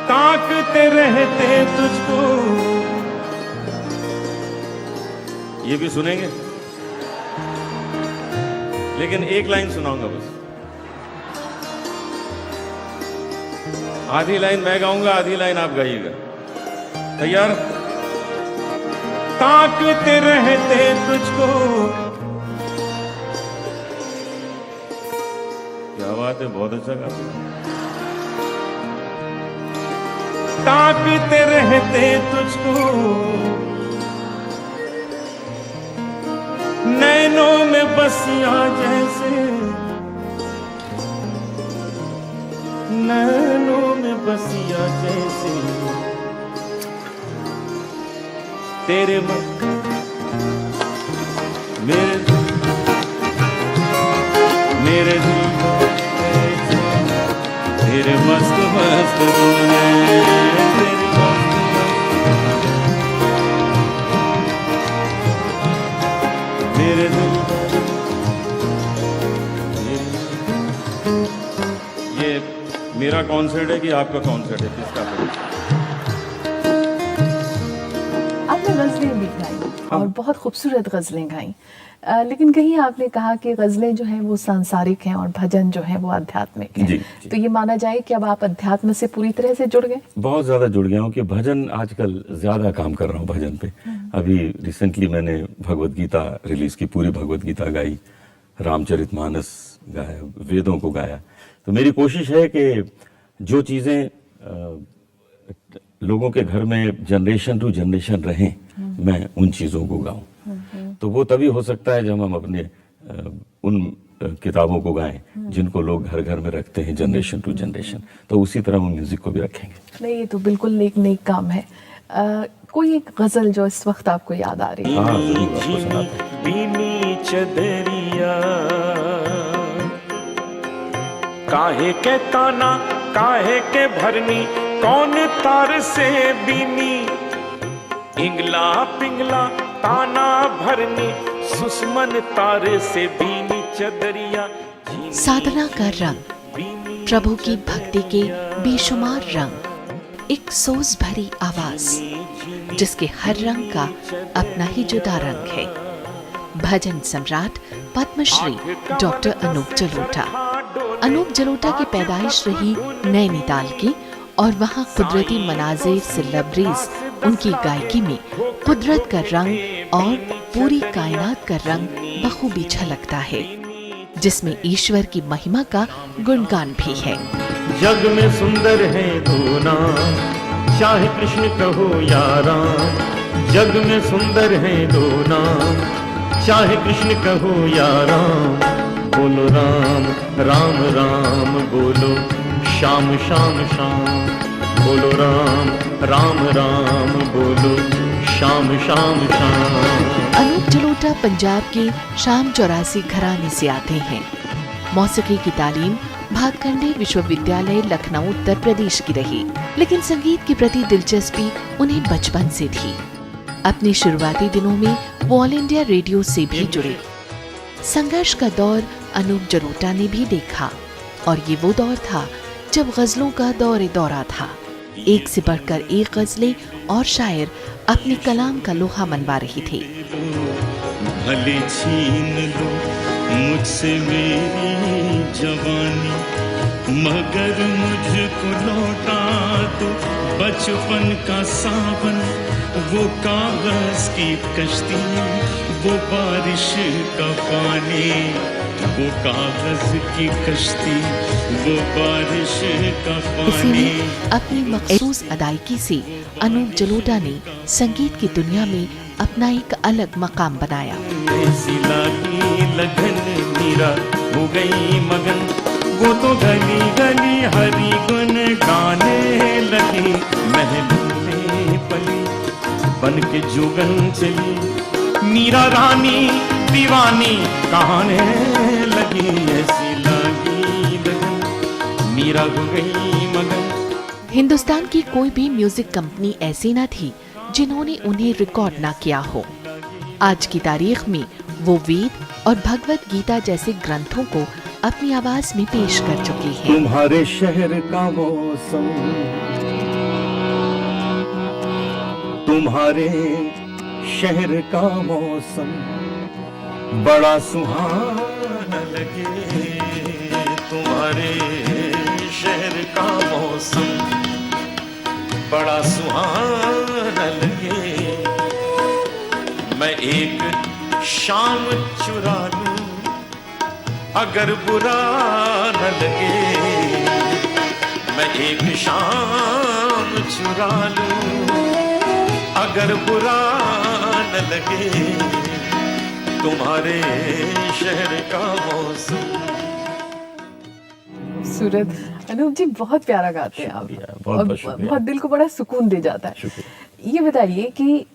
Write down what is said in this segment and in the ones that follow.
ताकते रहते तुझको। ये भी सुनेंगे, लेकिन एक लाइन सुनाऊंगा बस। आधी लाइन मैं गाऊंगा, आधी लाइन आप गाइएगा। तैयार? ताकते रहते तुझको। क्या बात है, बहुत अच्छा गाते हैं। ताकते रहते तुझको, नैनों में बसिया जैसे, नैनों में बसिया जैसे, तेरे मन मेरे दिल तेरे मस्त मस्त मेरे दिल। ये मेरा कॉन्सर्ट है कि आपका कॉन्सर्ट है? किसका? आपने गजलें भी गाई और बहुत खूबसूरत गजलें गाई, लेकिन कहीं आपने कहा कि गजलें जो हैं वो सांसारिक हैं और भजन जो है वो आध्यात्मिक है। तो ये माना जाए कि अब आप अध्यात्म से पूरी तरह से जुड़ गए? बहुत ज़्यादा जुड़ गया हूँ कि भजन आजकल ज़्यादा काम कर रहा हूँ भजन पे। अभी रिसेंटली मैंने भगवत गीता रिलीज की, पूरी भगवत गीता गाई, रामचरितमानस गाया, वेदों को गाया। तो मेरी कोशिश है कि जो चीज़ें लोगों के घर में जनरेशन टू जनरेशन रहें, मैं उन चीज़ों को गाऊं। तो वो तभी हो सकता है जब हम अपने उन किताबों को गाएं जिनको लोग घर घर में रखते हैं जनरेशन टू जनरेशन। तो उसी तरह हम म्यूजिक को भी रखेंगे। नहीं, ये तो बिल्कुल एक नेक काम है। कोई एक गजल जो इस वक्त आपको याद आ रही है? हाँ, जरूर आपको सुनाते हैं। बीनी चदरिया काहे के ताना, काहे के भरनी, कौन तार से बीनी, इंगला पिंगला ताना भरनी, सुषमन तार से बीनी चदरिया। साधना का रंग, प्रभु की भक्ति के बेशुमार रंग, एक सोज भरी आवाज जिसके हर रंग का अपना ही जुदा रंग है। भजन सम्राट पद्मश्री डॉक्टर अनूप जलोटा। अनूप जलोटा की पैदाइश रही नैनीताल की और वहाँ कुदरती मनाजिर से लबरेज उनकी गायकी में कुदरत का रंग और पूरी कायनात का रंग बखूबी झलकता है, जिसमें ईश्वर की महिमा का गुणगान भी है। जग में सुंदर है दो नाम, चाहे कृष्ण कहो या राम। जग में सुंदर है दो नाम, चाहे कृष्ण कहो या राम। बोलो राम राम राम, बोलो श्याम श्याम श्याम। बोलो राम राम राम, बोलो श्याम श्याम श्याम। अनूप जलोटा पंजाब के शाम 84 घराने से आते हैं। मौसीकी की तालीम भातखंडे विश्वविद्यालय लखनऊ उत्तर प्रदेश की रही, लेकिन संगीत के प्रति दिलचस्पी उन्हें बचपन से थी। अपने शुरुआती दिनों में वो ऑल इंडिया रेडियो से भी जुड़े। संघर्ष का दौर अनूप जलोटा ने भी देखा, और ये वो दौर था जब गजलों का दौरा था। एक से बढ़कर एक गजलें और शायर अपने कलाम का लोहा मनवा रही थे। भले छीन लो मुझसे मेरी जवानी, मगर मुझको लौटा दो बचपन का सावन। वो कागज की कश्ती, वो बारिश का पानी, वो कागज की कश्ती, वो बारिश का पानी। इसीलिए अपनी मखसूस अदायगी से अनूप जलोटा ने संगीत की दुनिया में अपना एक अलग मकाम बनाया। ऐसी लागी लगन मीरा हो गई मगन, वो तो गली गली हरी गुन गाने लगी। महलों में पली बन के जोगन चली, मीरा रानी दीवानी कहाने लगी। ऐसी लागी लगन मीरा हो गई मगन। हिंदुस्तान की कोई भी म्यूजिक कंपनी ऐसी न थी जिन्होंने उन्हें रिकॉर्ड ना किया हो। आज की तारीख में वो वेद और भगवत गीता जैसे ग्रंथों को अपनी आवाज में पेश कर चुकी हैं। तुम्हारे शहर का मौसम तुम्हारे शहर का मौसम बड़ा सुहाना लगे, तुम्हारे शहर का मौसम बड़ा सुहाना लगे। मैं एक शाम चुरा लूं अगर बुरा न लगे, मैं एक शाम चुरा लूं अगर बुरा न लगे, तुम्हारे शहर का मौसम। खूबसूरत। अनूप जी बहुत प्यारा गाते हैं आप, बहुत बहुत दिल को बड़ा सुकून दे जाता है। ये बताइए कि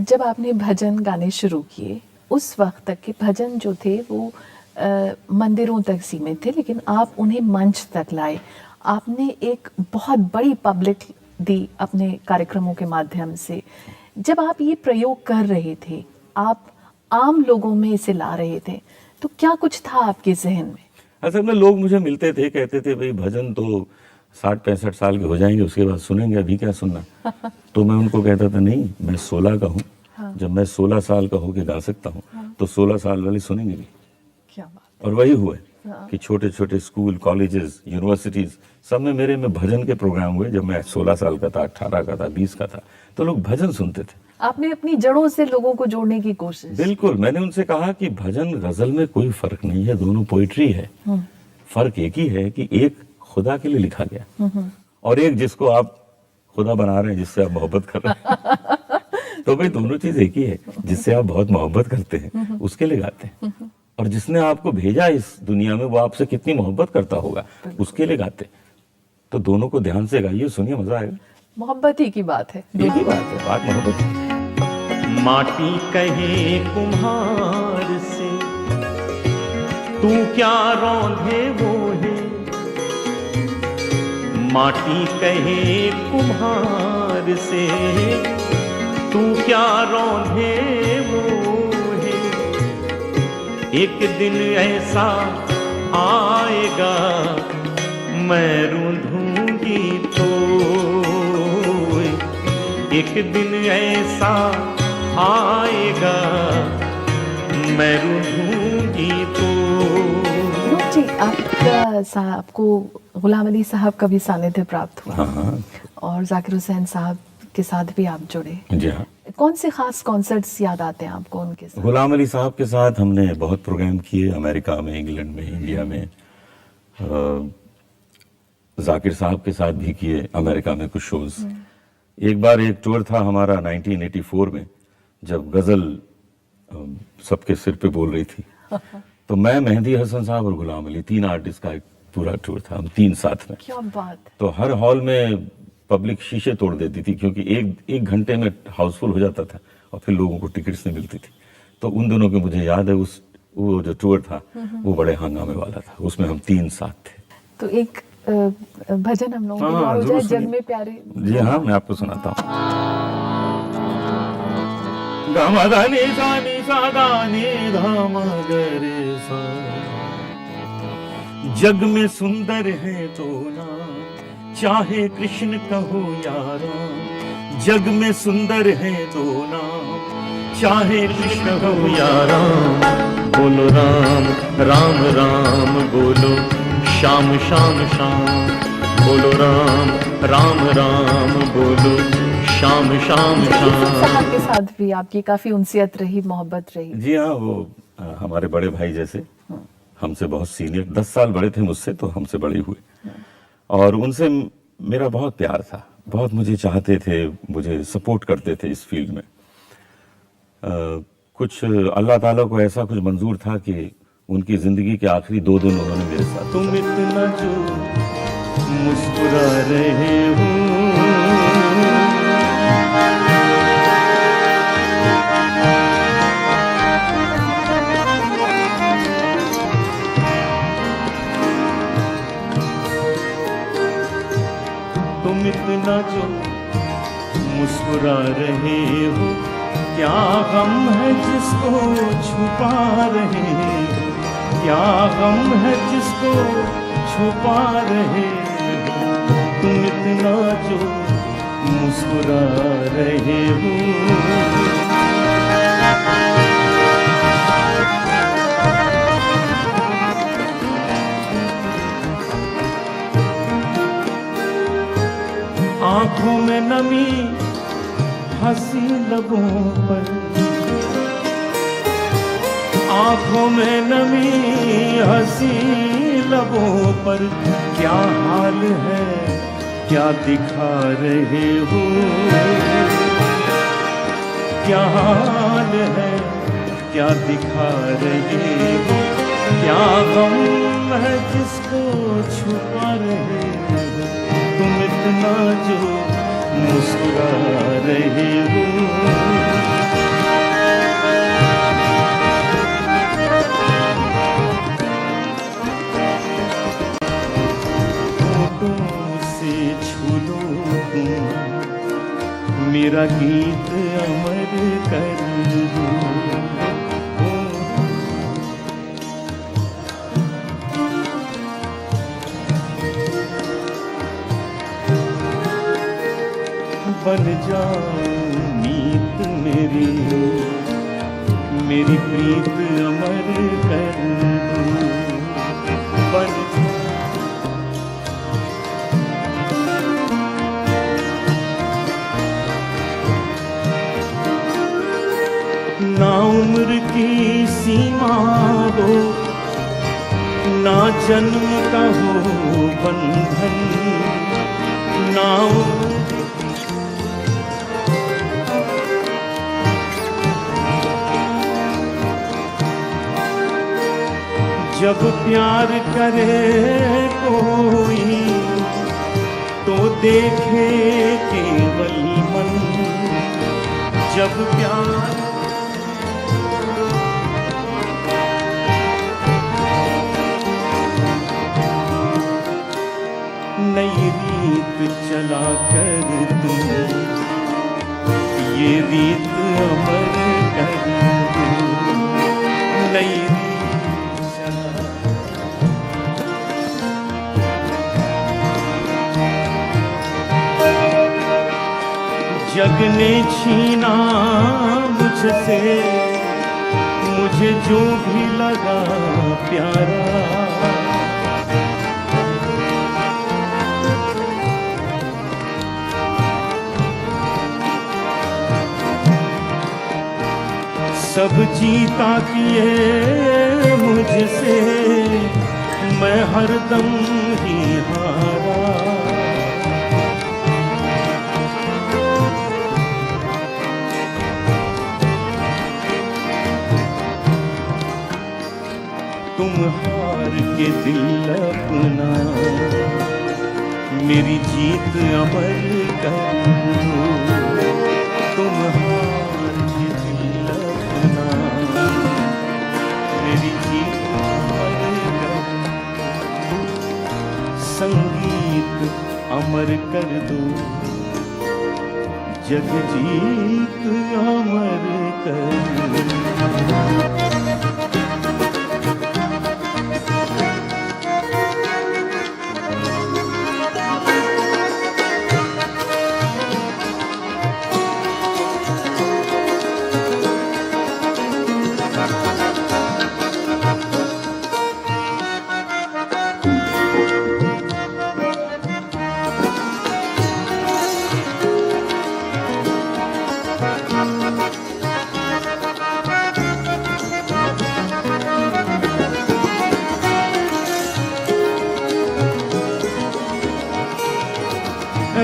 जब आपने भजन गाने शुरू किए, उस वक्त तक के भजन जो थे वो मंदिरों तक सीमित थे, लेकिन आप उन्हें मंच तक लाए। आपने एक बहुत बड़ी पब्लिक दी अपने कार्यक्रमों के माध्यम से। जब आप ये प्रयोग कर रहे थे, आप आम लोगों में इसे ला रहे थे, तो क्या कुछ था आपके जहन में? असल में लोग मुझे मिलते थे, कहते थे भाई भजन तो 60-65 साल के हो जाएंगे, उसके बाद सुनेंगे, अभी क्या सुनना। तो मैं उनको कहता था नहीं, मैं 16 का हूँ। हाँ। जब मैं 16 साल का होके गा सकता हूँ, हाँ। तो 16 साल वाले सुनेंगे भी। क्या बात। और वही हुआ हाँ। कि छोटे छोटे स्कूल, कॉलेजेस, यूनिवर्सिटीज सब में मेरे में भजन के प्रोग्राम हुए। जब मैं 16 साल का था, 18 का था, 20 का था, तो लोग भजन सुनते थे। आपने अपनी जड़ों से लोगों को जोड़ने की कोशिश। बिल्कुल। मैंने उनसे कहा कि भजन गजल में कोई फर्क नहीं है, दोनों पोइट्री है। फर्क एक ही है कि एक खुदा के लिए लिखा गया और एक जिसको आप खुदा बना रहे हैं, जिससे आप मोहब्बत कर रहे हैं। तो भाई दोनों चीज एक ही है। जिससे आप बहुत मोहब्बत करते हैं उसके लिए गाते हैं, और जिसने आपको भेजा इस दुनिया में वो आपसे कितनी मोहब्बत करता होगा उसके लिए गाते। तो दोनों को ध्यान से गाइए, सुनिए, मजा आएगा। मोहब्बत ही की बात है, एक ही बात है, बात मोहब्बत की। माटी कहे कुम्हार से तू क्या रौंदे वो है, माटी कहे कुम्हार से तू क्या रौंदे वो है। एक दिन ऐसा आएगा मैं रूंधूंगी तो, एक दिन ऐसा आएगा मैं रूंधूंगी तो। जी, आपको गुलाम अली साहब का भी सानिध्य प्राप्त हुआ। हाँ। और जाकिर हुसैन साहब के साथ भी आप जुड़े। जी हाँ। कौन से खास कॉन्सर्ट्स याद आते हैं आपको उनके साथ? गुलाम अली साहब के साथ हमने बहुत प्रोग्राम किए, अमेरिका में, इंग्लैंड में, इंडिया में। जाकिर साहब के साथ भी किए अमेरिका में कुछ शोज। एक बार एक टूर था हमारा 1984 में, जब गजल सबके सिर पे बोल रही थी। तो मैं, मेहंदी हसन साहब और गुलाम अली, 3 आर्टिस्ट का एक पूरा टूर था, हम 3 साथ में। क्या बात। तो हर हॉल में पब्लिक शीशे तोड़ देती थी, क्योंकि एक घंटे में हाउसफुल हो जाता था और फिर लोगों को टिकट्स नहीं मिलती थी। तो उन दोनों के मुझे याद है, वो जो टूर था वो बड़े हंगामे वाला था, उसमें हम 3 साथ थे। तो एक भजन हम लोगों को हो जाए, जग में प्यारे। जी हाँ, मैं आपको सुनाता हूँ। जग में सुंदर है तो ना, चाहे कृष्ण कहो यारा। जग में सुंदर है तो ना, चाहे कृष्ण कहो यारा। बोलो राम राम राम बोलो, श्याम श्याम श्याम। बोलो राम राम राम बोलो, श्याम श्याम श्याम। साहब के साथ भी आपकी काफी उनसियत रही, मोहब्बत रही। जी हाँ, वो हमारे बड़े भाई जैसे, हमसे बहुत सीनियर, 10 साल बड़े थे मुझसे, तो हमसे बड़े हुए। और उनसे मेरा बहुत प्यार था, बहुत मुझे चाहते थे, मुझे सपोर्ट करते थे इस फील्ड में। कुछ अल्लाह ताला को ऐसा कुछ मंजूर था कि उनकी जिंदगी के आखिरी 2 दिन उन्होंने मेरे साथ। तुम इतना जो मुस्कुरा रहे हो, तुम इतना जो मुस्कुरा रहे हो, क्या गम है जिसको छुपा रहे हो, क्या गम है जिसको छुपा रहे हो। तुम इतना जो मुस्कुरा रहे हो। आंखों में नमी हंसी लबों पर, आंखों में नमी हंसी लबों पर, क्या हाल है क्या दिखा रहे हो, क्या हाल है क्या दिखा रहे हो, क्या गम है जिसको छुपा रहे हो, तुम इतना जो मुस्कुरा रहे हो। मेरा गीत अमर कर दो। बन जाओ मीत मेरी, मेरी प्रीत अमर कर दो। बन ना उम्र की सीमा हो, ना जन्म का हो बंधन, ना जब प्यार करे कोई तो देखे केवल मन, जब प्यार नई रीत चला कर तुम, ये रीत अमर कर दो। नई रीत चला, जग ने छीना मुझसे मुझे जो भी लगा प्यारा, सब जीता किए मुझसे मैं हरदम ही हारा। तुम हार के दिल अपना मेरी जीत अमर कर दो। तुम हार के दिल अपना मेरी जीत अमर कर दो। संगीत अमर कर दो, जग जीत अमर कर दो।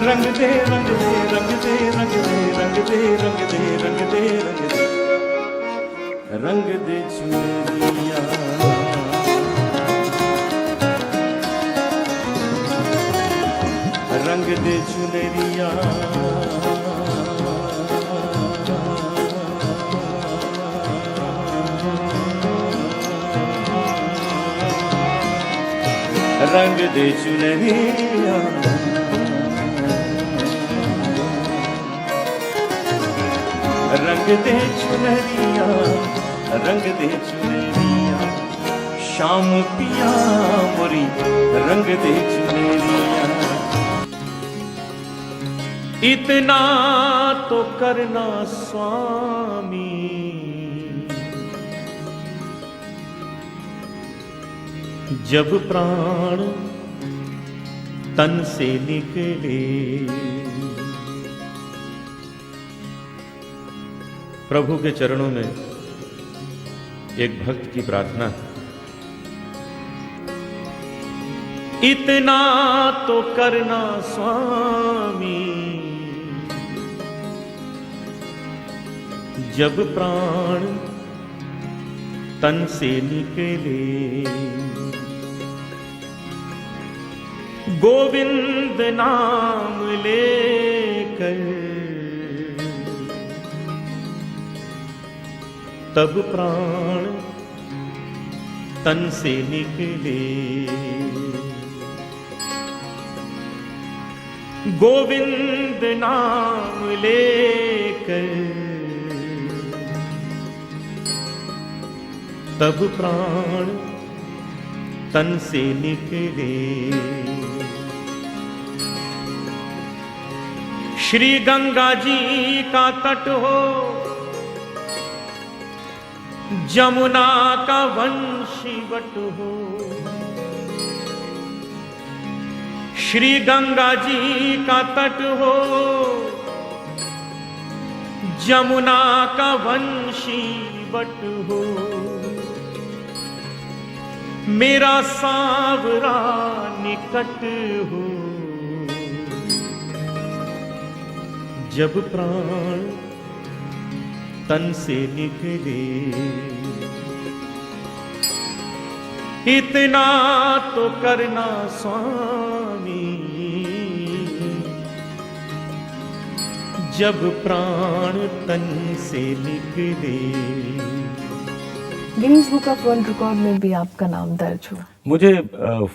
रंग दे रंग दे रंग दे रंग दे रंग दे रंग दे रंग दे रंग दे रंग दे चुनरिया, रंग दे चुनरिया, रंग दे चुनरिया, रंग दे चुनरिया, रंग दे चुनरिया, शाम पिया मोरी रंग दे चुनरिया। इतना तो करना स्वामी, जब प्राण तन से निकले। प्रभु के चरणों में एक भक्त की प्रार्थना है, इतना तो करना स्वामी, जब प्राण तन से निकले। गोविंद नाम लेकर तब प्राण तन से निकले। गोविंद नाम लेकर तब प्राण तन से निकले। श्री गंगा जी का तट हो, जमुना का वंशीवट हो। श्री गंगा जी का तट हो, जमुना का वंशीवट हो। मेरा सांवरा निकट हो, जब प्राण तन से निकले। इतना तो करना स्वामी, जब प्राण तन से निकले। Guinness book of world record में भी आपका नाम दर्ज हुआ। मुझे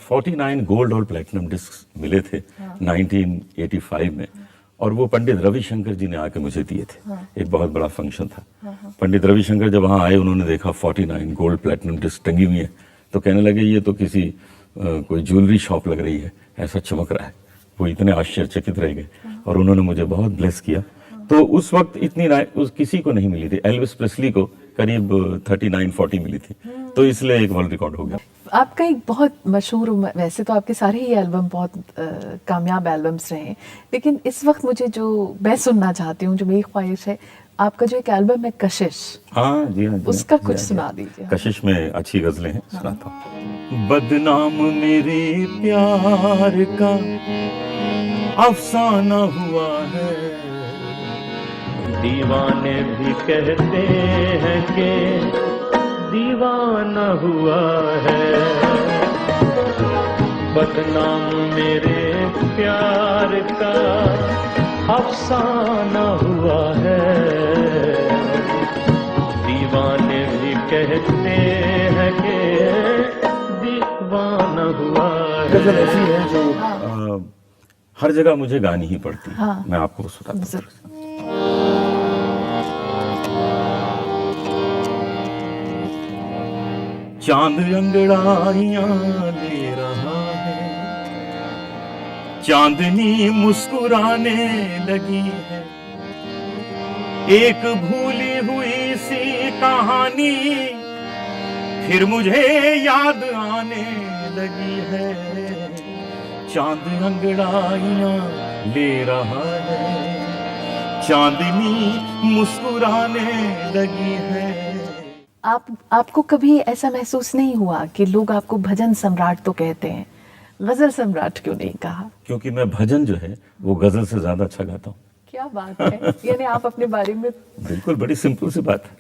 49 गोल्ड और प्लेटिनम डिस्क मिले थे 1985 में, और वो पंडित रविशंकर जी ने आके मुझे दिए थे। एक बहुत बड़ा फंक्शन था। पंडित रविशंकर जब वहाँ आए, उन्होंने देखा 49 गोल्ड प्लेटिनम डिस्क टंगी हुई है, तो कहने लगे ये तो किसी कोई ज्वेलरी शॉप लग रही है, ऐसा चमक रहा है। वो इतने आश्चर्यचकित रह गए और उन्होंने मुझे बहुत ब्लेस किया। तो उस वक्त इतनी किसी को नहीं मिली थी। एल्विस प्रेस्ली को करीब 39-40 मिली थी, तो इसलिए एक वर्ल्ड रिकॉर्ड हो गया। आपका एक बहुत मशहूर, वैसे तो आपके सारे ही एल्बम बहुत कामयाब एल्बम्स रहे हैं, लेकिन इस वक्त मुझे जो मैं सुनना चाहती हूँ, जो मेरी ख्वाहिश है, आपका जो एक एल्बम है कशिश। हाँ जी, हाँ जी, उसका जी, कुछ हाँ, सुना दीजिए। कशिश में अच्छी गजलें हैं, सुनाता हूँ। बदनाम मेरे प्यार का अफसाना हुआ है, दीवाने भी कहते हैं कि दीवाना हुआ है। बदनाम मेरे प्यार का अफसाना हुआ है, दीवाने भी कहते हैं कि दीवाना हुआ है। गजल ऐसी है जो हर जगह मुझे गानी ही पड़ती है। हाँ। मैं आपको सुनाता हूँ। चांद अंगड़ाइयां ले रहा है, चांदनी मुस्कुराने लगी है, एक भूली हुई सी कहानी फिर मुझे याद आने लगी है। चांद अंगड़ाइयां ले रहा है, चांदनी मुस्कुराने लगी है। आपको कभी ऐसा महसूस नहीं हुआ कि लोग आपको भजन सम्राट तो कहते हैं, गजल सम्राट क्यों नहीं कहा? क्योंकि मैं भजन जो है वो गजल से ज्यादा अच्छा गाता हूँ। क्या बात है! यानी आप अपने बारे में बिल्कुल, बड़ी सिंपल सी बात है।